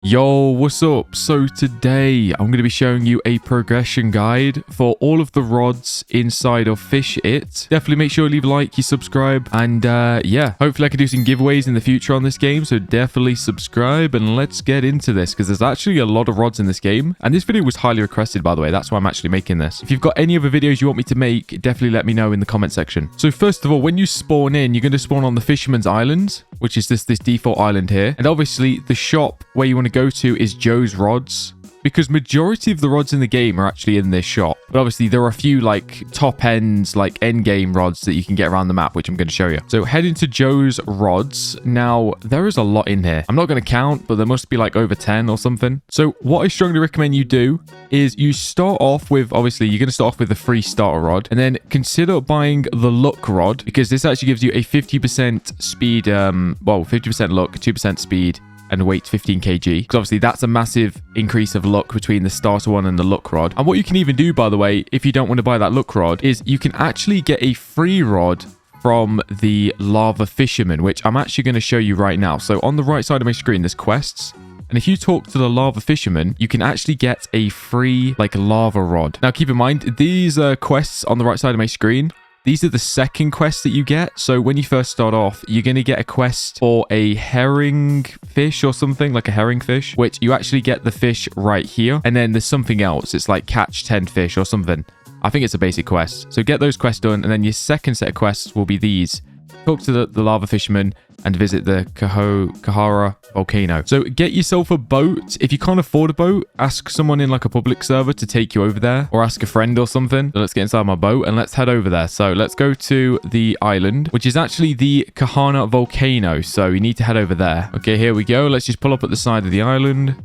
Yo, what's up? So today I'm going to be showing you a progression guide for all of the rods inside of ViewYT. Definitely make sure you leave a like, you subscribe, and yeah, hopefully I can do some giveaways in the future on this game, so definitely subscribe and let's get into this because there's actually a lot of rods in this game, and this video was highly requested, by the way. That's why I'm actually making this. If you've got any other videos you want me to make, definitely let me know in the comment section. So first of all, when you spawn in, you're going to spawn on the Fisherman's Island, which is this default island here, and obviously the shop where you want to go to is Joe's Rods, because majority of the rods in the game are actually in this shop. But obviously there are a few like top ends, like end game rods that you can get around the map, which I'm going to show you. So head into Joe's Rods. Now there is a lot in here. I'm not going to count, but there must be like over 10 or something. So what I strongly recommend you do is you start off with, obviously you're going to start off with the free starter rod, and then consider buying the luck rod, because this actually gives you a 50% speed, 50% luck, 2% speed, and weight 15 kg, because obviously that's a massive increase of luck between the starter one and the luck rod. And what you can even do, by the way, if you don't want to buy that luck rod, is you can actually get a free rod from the lava fisherman, which I'm actually going to show you right now. So on the right side of my screen, there's quests. And if you talk to the lava fisherman, you can actually get a free like lava rod. Now keep in mind, these quests on the right side of my screen, these are the second quests that you get. So when you first start off, you're going to get a quest for a herring fish or something, like a herring fish, which you actually get the fish right here. And then there's something else. It's like catch 10 fish or something. I think it's a basic quest. So get those quests done. And then your second set of quests will be these. Talk to the lava fisherman and visit the Kahara volcano. So get yourself a boat. If you can't afford a boat, ask someone in like a public server to take you over there, or ask a friend or something. So let's get inside my boat and let's head over there. So let's go to the island, which is actually the Kahana volcano. So you need to head over there. Okay, here we go. Let's just pull up at the side of the island.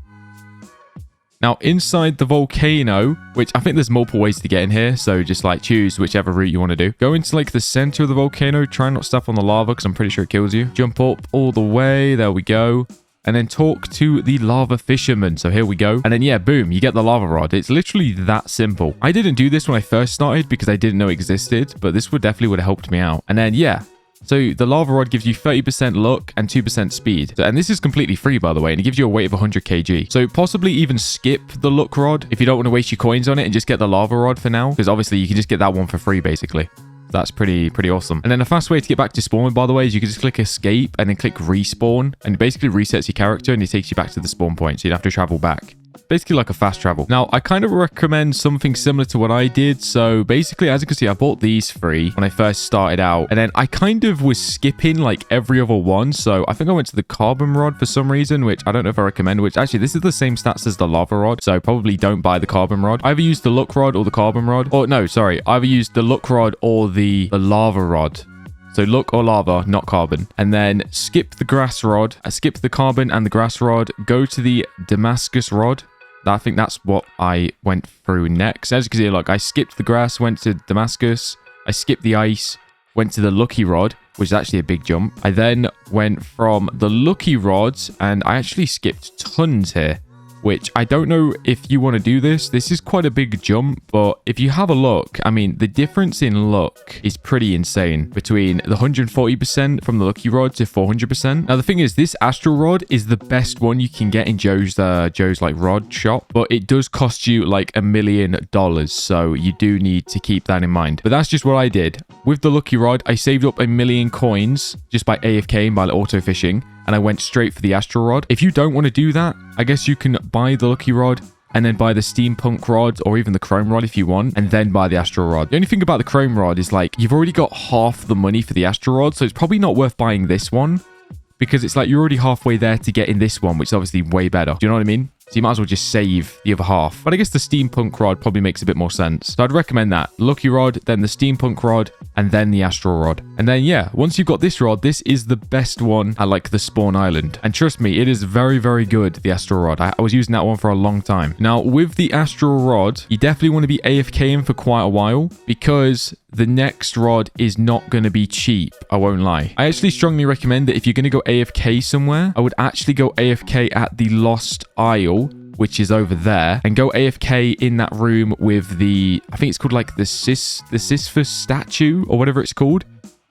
Now, inside the volcano, which I think there's multiple ways to get in here, so just like choose whichever route you want to do. Go into like the center of the volcano. Try not to step on the lava because I'm pretty sure it kills you. Jump up all the way. There we go. And then talk to the lava fisherman. So here we go. And then, yeah, boom, you get the lava rod. It's literally that simple. I didn't do this when I first started because I didn't know it existed, but this would have helped me out. And then, yeah. So the lava rod gives you 30% luck and 2% speed. And this is completely free, by the way, and it gives you a weight of 100 kg. So possibly even skip the luck rod if you don't want to waste your coins on it and just get the lava rod for now, because obviously you can just get that one for free, basically. That's pretty awesome. And then a fast way to get back to spawn, by the way, is you can just click escape and then click respawn, and it basically resets your character and it takes you back to the spawn point, so you don't have to travel back. Basically like a fast travel. Now, I kind of recommend something similar to what I did. So basically, as you can see, I bought these free when I first started out. And then I kind of was skipping like every other one. So I think I went to the carbon rod for some reason, which I don't know if I recommend, which actually this is the same stats as the lava rod. So probably don't buy the carbon rod. Either use the luck rod or the carbon rod. Or no, sorry. Either use the luck rod or the lava rod. So luck or lava, not carbon. And then skip the grass rod. Skip the carbon and the grass rod. Go to the Damascus rod. I think that's what I went through next. As you can see, like I skipped the grass, went to Damascus. I skipped the ice, went to the lucky rod, which is actually a big jump. I then went from the lucky rods, and I actually skipped tons here, which I don't know if you want to do this. This is quite a big jump, but if you have a look, I mean, the difference in luck is pretty insane between the 140% from the lucky rod to 400%. Now, the thing is, this astral rod is the best one you can get in Joe's like rod shop, but it does cost you like $1 million. So you do need to keep that in mind. But that's just what I did. With the lucky rod, I saved up 1 million coins just by AFKing, by auto fishing. And I went straight for the astral rod. If you don't want to do that, I guess you can buy the lucky rod and then buy the steampunk rod or even the chrome rod if you want, and then buy the astral rod. The only thing about the chrome rod is like you've already got half the money for the astral rod, so it's probably not worth buying this one because it's like you're already halfway there to get in this one, which is obviously way better. Do you know what I mean? So you might as well just save the other half. But I guess the steampunk rod probably makes a bit more sense. So I'd recommend that. Lucky rod, then the steampunk rod, and then the astral rod. And then, yeah, once you've got this rod, this is the best one at like the spawn island. And trust me, it is very, very good, the astral rod. I was using that one for a long time. Now, with the astral rod, you definitely want to be AFKing for quite a while because the next rod is not going to be cheap. I won't lie. I actually strongly recommend that if you're going to go AFK somewhere, I would actually go AFK at the Lost Isle, which is over there, and go AFK in that room with the, I think it's called like the Sisyphus statue or whatever it's called,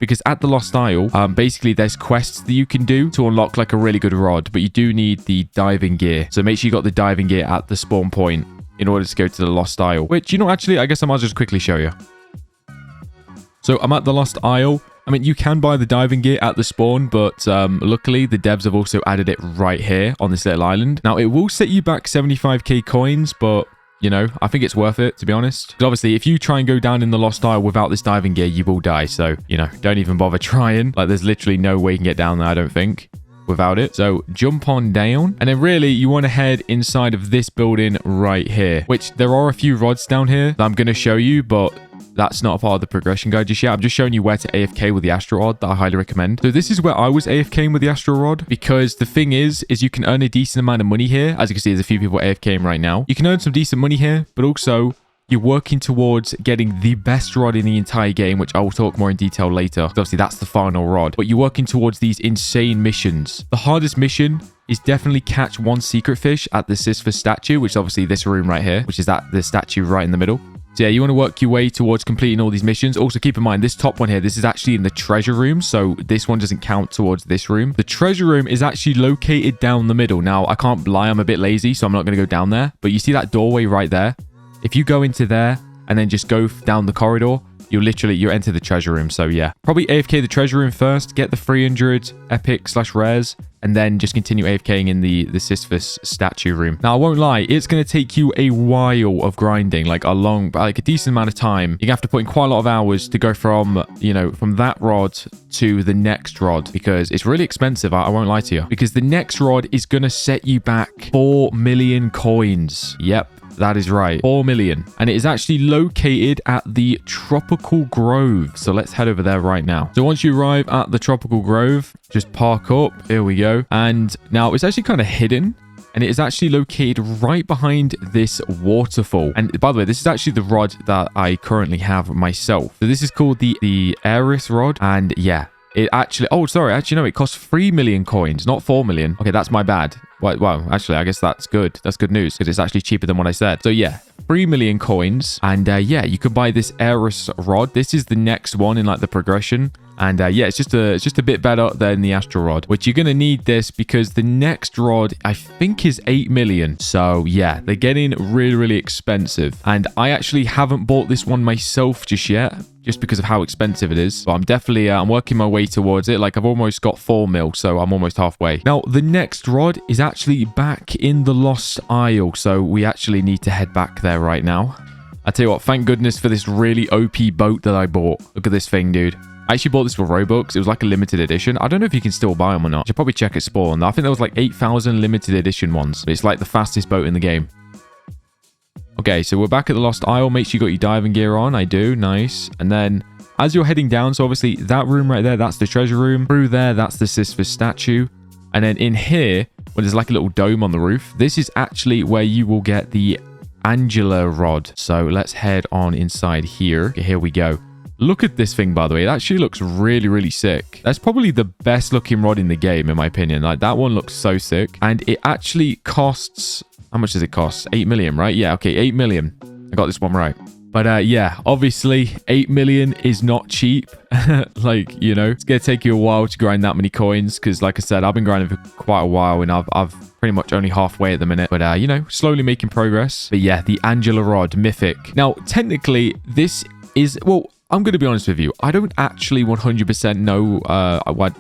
because at the Lost Isle, basically there's quests that you can do to unlock like a really good rod, but you do need the diving gear. So make sure you got the diving gear at the spawn point in order to go to the Lost Isle, which, you know, actually, I guess I might just quickly show you. So I'm at the Lost Isle. I mean, you can buy the diving gear at the spawn, but luckily the devs have also added it right here on this little island. Now, it will set you back 75k coins, but, you know, I think it's worth it, to be honest. Because obviously, if you try and go down in the Lost Isle without this diving gear, you will die. So, you know, don't even bother trying. Like, there's literally no way you can get down there, I don't think, without it. So jump on down, and then really you want to head inside of this building right here, which there are a few rods down here that I'm going to show you, but that's not a part of the progression guide just yet. I'm just showing you where to AFK with the Astro Rod that I highly recommend. So this is where I was AFKing with the Astro Rod, because the thing is you can earn a decent amount of money here. As you can see, there's a few people AFKing right now. You can earn some decent money here, but also you're working towards getting the best rod in the entire game, which I will talk more in detail later. Obviously, that's the final rod, but you're working towards these insane missions. The hardest mission is definitely catch one secret fish at the Sisyphus statue, which is obviously this room right here, which is the statue right in the middle. So yeah, you want to work your way towards completing all these missions. Also, keep in mind, this top one here, this is actually in the treasure room. So this one doesn't count towards this room. The treasure room is actually located down the middle. Now, I can't lie, I'm a bit lazy, so I'm not going to go down there. But you see that doorway right there? If you go into there and then just go down the corridor, you enter the treasure room. So yeah, probably AFK the treasure room first, get the 300 epic/rares, and then just continue AFKing in the Sisyphus statue room. Now, I won't lie, it's going to take you a while of grinding, like a decent amount of time. You're going to have to put in quite a lot of hours to go from, you know, from that rod to the next rod, because it's really expensive. I won't lie to you, because the next rod is going to set you back 4 million coins. Yep. That is right. 4 million. And it is actually located at the Tropical Grove. So let's head over there right now. So once you arrive at the Tropical Grove, just park up. Here we go. And now it's actually kind of hidden. And it is actually located right behind this waterfall. And by the way, this is actually the rod that I currently have myself. So this is called the Aris rod. And yeah, it actually... Oh, sorry. Actually, no, it costs 3 million coins, not 4 million. Okay, that's my bad. Well, actually, I guess that's good. That's good news, because it's actually cheaper than what I said. So yeah, 3 million coins. And yeah, you can buy this Aris rod. This is the next one in like the progression. And yeah, it's just a bit better than the Astro Rod, which you're going to need this because the next rod, I think, is 8 million. So yeah, they're getting really, really expensive. And I actually haven't bought this one myself just yet, just because of how expensive it is. But I'm definitely, I'm working my way towards it. Like, I've almost got 4 mil, so I'm almost halfway. Now, the next rod is actually back in the Lost Isle, so we actually need to head back there right now. I tell you what, thank goodness for this really OP boat that I bought. Look at this thing, dude. I actually bought this for Robux. It was like a limited edition. I don't know if you can still buy them or not. I should probably check at spawn. I think there was like 8,000 limited edition ones. It's like the fastest boat in the game. Okay, so we're back at the Lost Isle. Make sure you got your diving gear on. I do. Nice. And then as you're heading down, so obviously that room right there, that's the treasure room. Through there, that's the Sisyphus statue. And then in here, where there's like a little dome on the roof, this is actually where you will get the Angela rod. So let's head on inside here. Okay, here we go. Look at this thing, by the way. It actually looks really, really sick. That's probably the best looking rod in the game, in my opinion. Like, that one looks so sick. And it actually costs... How much does it cost? 8 million, right? Yeah, okay, 8 million. I got this one right. But yeah, obviously, 8 million is not cheap. Like, you know, it's going to take you a while to grind that many coins. Because, like I said, I've been grinding for quite a while. And I've pretty much only halfway at the minute. But, you know, slowly making progress. But yeah, the Angela rod, mythic. Now, technically, this is... Well... I'm going to be honest with you. I don't actually 100% know...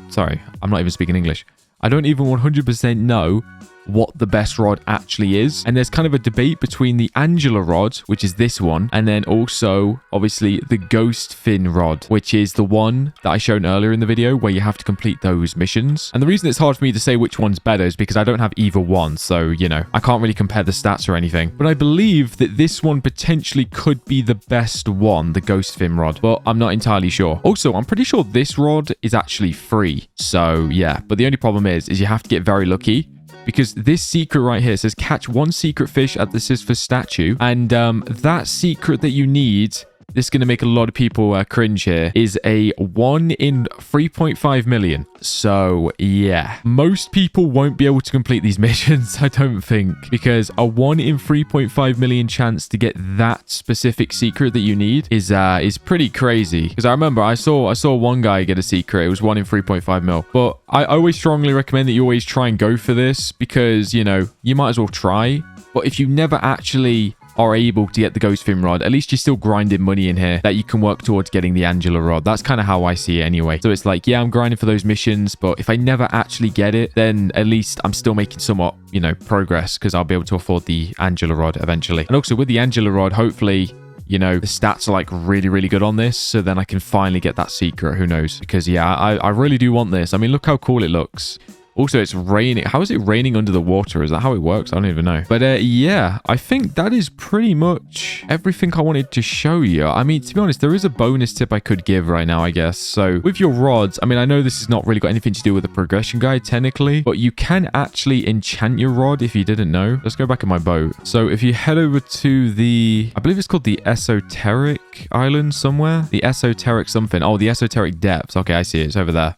sorry, I'm not even speaking English. I don't even 100% know what the best rod actually is. And there's kind of a debate between the Angela rod, which is this one, and then also, obviously, the Ghost Fin rod, which is the one that I showed earlier in the video where you have to complete those missions. And the reason it's hard for me to say which one's better is because I don't have either one. So, you know, I can't really compare the stats or anything. But I believe that this one potentially could be the best one, the Ghost Fin rod, but I'm not entirely sure. Also, I'm pretty sure this rod is actually free. So, yeah, but the only problem is you have to get very lucky. Because this secret right here says catch one secret fish at the Sisyphus statue. And that secret that you need this is going to make a lot of people cringe here, is a 1 in 3.5 million. So, yeah. Most people won't be able to complete these missions, I don't think, because a 1 in 3.5 million chance to get that specific secret that you need is pretty crazy. Because I remember I saw one guy get a secret. It was 1 in 3.5 mil. But I always strongly recommend that you always try and go for this because, you know, you might as well try. But if you never actually are able to get the ghost fin rod, at least you're still grinding money in here that you can work towards getting the Angela rod. That's kind of how I see it anyway. So it's like, yeah, I'm grinding for those missions, but if I never actually get it, then at least I'm still making somewhat, you know, progress because I'll be able to afford the Angela rod eventually. And also with the Angela rod, hopefully, you know, the stats are like really, really good on this. So then I can finally get that secret. Who knows? Because yeah, I really do want this. I mean, look how cool it looks. Also, it's raining. How is it raining under the water? Is that how it works? I don't even know. But yeah, I think that is pretty much everything I wanted to show you. I mean, to be honest, there is a bonus tip I could give right now, I guess. So with your rods, I mean, I know this has not really got anything to do with the progression guide technically, but you can actually enchant your rod if you didn't know. Let's go back in my boat. So if you head over to the, I believe it's called the Esoteric Island somewhere. The Esoteric something. Oh, the Esoteric Depths. Okay, I see it. It's over there.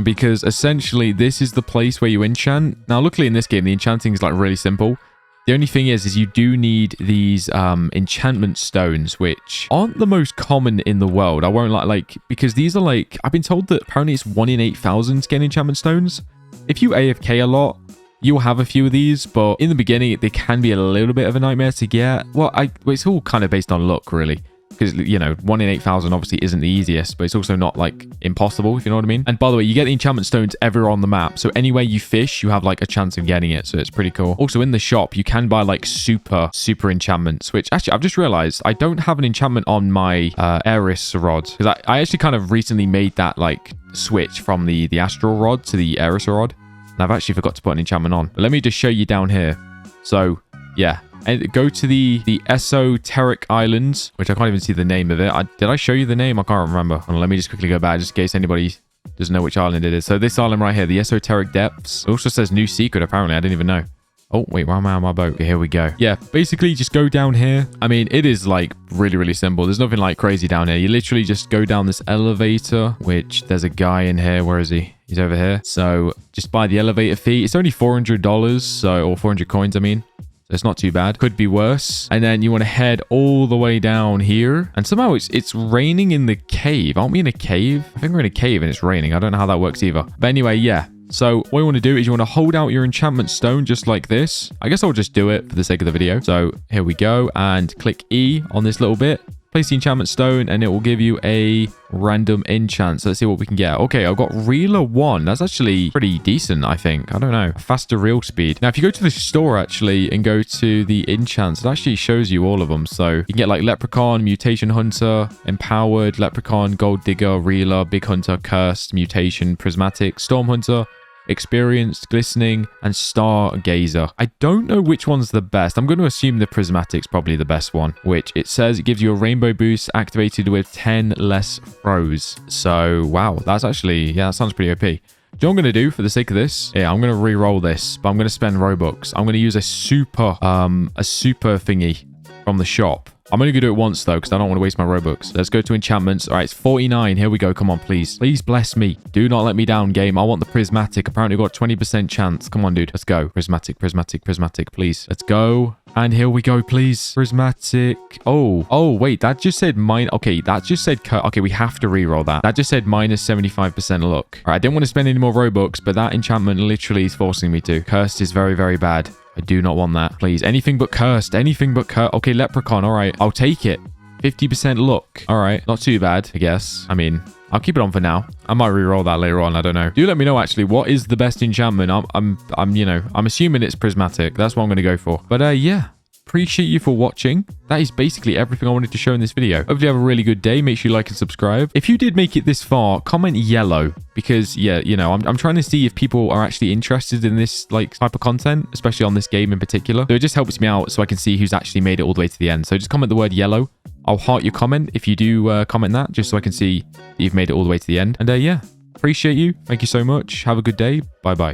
Because essentially this is the place where you enchant. Now, luckily in this game, the enchanting is like really simple. The only thing is you do need these enchantment stones, which aren't the most common in the world. I won't like because these are like, I've been told that apparently it's 1 in 8,000 to get enchantment stones. If you AFK a lot, you'll have a few of these, but in the beginning, they can be a little bit of a nightmare to get. Well, it's all kind of based on luck, really. Because, you know, 1 in 8,000 obviously isn't the easiest, but it's also not, like, impossible, if you know what I mean. And by the way, you get the enchantment stones everywhere on the map. So anywhere you fish, you have, like, a chance of getting it. So it's pretty cool. Also, in the shop, you can buy, like, super enchantments, which actually, I've just realized I don't have an enchantment on my Aris rod. Because I actually kind of recently made that, like, switch from the Astral rod to the Aris rod. And I've actually forgot to put an enchantment on. But let me just show you down here. So, yeah. And go to the Esoteric Islands, which I can't even see the name of it. Did I show you the name? I can't remember. Hold on, let me just quickly go back, just in case anybody doesn't know which island it is. So this island right here, the Esoteric Depths. It also says new secret, apparently. I didn't even know. Oh, wait, why am I on my boat? Okay, here we go. Yeah, basically just go down here. I mean, it is like really, really simple. There's nothing like crazy down here. You literally just go down this elevator, which there's a guy in here. Where is he? He's over here. So just buy the elevator fee. It's only $400, so, or 400 coins, I mean. It's not too bad. Could be worse. And then you want to head all the way down here. And somehow it's raining in the cave. Aren't we in a cave? I think we're in a cave and it's raining. I don't know how that works either. But anyway, yeah. So what you want to do is you want to hold out your enchantment stone just like this. I guess I'll just do it for the sake of the video. So here we go. And click E on this little bit. Place the enchantment stone and it will give you a random enchant. So let's see what we can get. Okay, I've got Reeler 1. That's actually pretty decent, I think. I don't know. Faster reel speed. Now, if you go to the store actually and go to the enchants, it actually shows you all of them. So you can get like Leprechaun, Mutation Hunter, Empowered, Leprechaun, Gold Digger, Reeler, Big Hunter, Cursed, Mutation, Prismatic, Storm Hunter, Experienced, Glistening, and Stargazer. I don't know which one's the best. I'm going to assume the Prismatic's probably the best one, which it says it gives you a rainbow boost activated with 10 less throws. So, wow, that's actually, yeah, that sounds pretty OP. Do you know what I'm going to do for the sake of this? Yeah, I'm going to re-roll this, but I'm going to spend Robux. I'm going to use a super thingy from the shop. I'm only going to do it once, though, because I don't want to waste my Robux. Let's go to enchantments. All right, it's 49. Here we go. Come on, please. Please bless me. Do not let me down, game. I want the Prismatic. Apparently, got a 20% chance. Come on, dude. Let's go. Prismatic, Prismatic, Prismatic, please. Let's go. And here we go, please. Prismatic. Oh, wait. That just said mine. Okay, that just said... Okay, we have to re-roll that. That just said minus 75% luck. All right, I didn't want to spend any more Robux, but that enchantment literally is forcing me to. Cursed is very, very bad. I do not want that. Please. Anything but cursed. Anything but cursed. Okay, Leprechaun. All right. I'll take it. 50% luck. All right. Not too bad, I guess. I mean, I'll keep it on for now. I might re-roll that later on. I don't know. Do let me know, actually, what is the best enchantment? I'm assuming it's Prismatic. That's what I'm going to go for. But, yeah. Appreciate you for watching. That is basically everything I wanted to show in this video. Hopefully you have a really good day. Make sure you like and subscribe. If you did make it this far, comment yellow because, yeah, you know, I'm trying to see if people are actually interested in this like type of content, especially on this game in particular. So it just helps me out so I can see who's actually made it all the way to the end. So just comment the word yellow. I'll heart your comment if you do comment that, just so I can see that you've made it all the way to the end. And yeah, appreciate you. Thank you so much. Have a good day. Bye-bye.